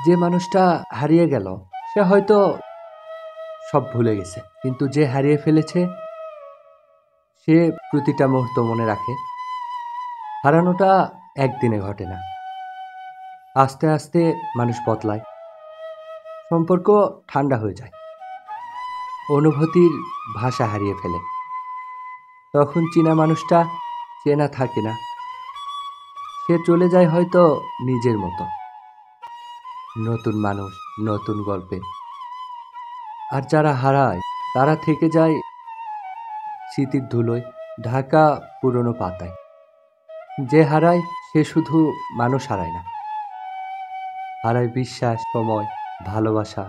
যে মানুষটা হারিয়ে গেল সে হয়তো সব ভুলে গেছে, কিন্তু যে হারিয়ে ফেলেছে সে প্রতিটা মুহূর্ত মনে রাখে। হারানোটা একদিনে ঘটে না, আস্তে আস্তে মানুষ বদলায়, সম্পর্ক ঠান্ডা হয়ে যায়, অনুভূতির ভাষা হারিয়ে ফেলে। তখন চেনা মানুষটা চেনা থাকে না, সে চলে যায় হয়তো নিজের মতো। নতুন মানুষ, নতুন গল্পে। আর যারা হারায় তারা থেকে যায় স্মৃতির ধুলোয় ঢাকা পুরনো পাতায়। যে হারায় সে শুধু মানুষ হারায় না, হারায় বিশ্বাস, সময়, ভালোবাসা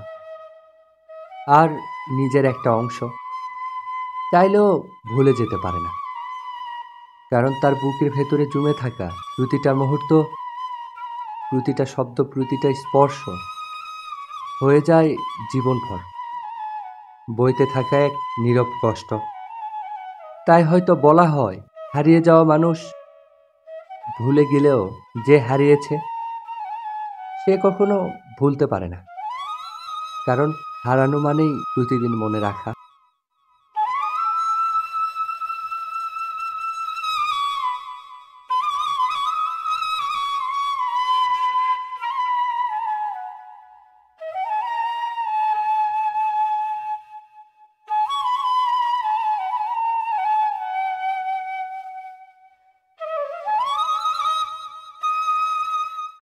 আর নিজের একটা অংশ। চাইলেও ভুলে যেতে পারে না, কারণ তার বুকের ভেতরে জমে থাকা প্রতিটা মুহূর্ত, প্রতিটা শব্দ, প্রতিটা স্পর্শ হয়ে যায় জীবনভর বইতে থাকা এক নীরব কষ্ট। তাই হয়তো বলা হয়, হারিয়ে যাওয়া মানুষ ভুলে গেলেও যে হারিয়েছে সে কখনো ভুলতে পারে না, কারণ হারানো মানেই প্রতিদিন মনে রাখা।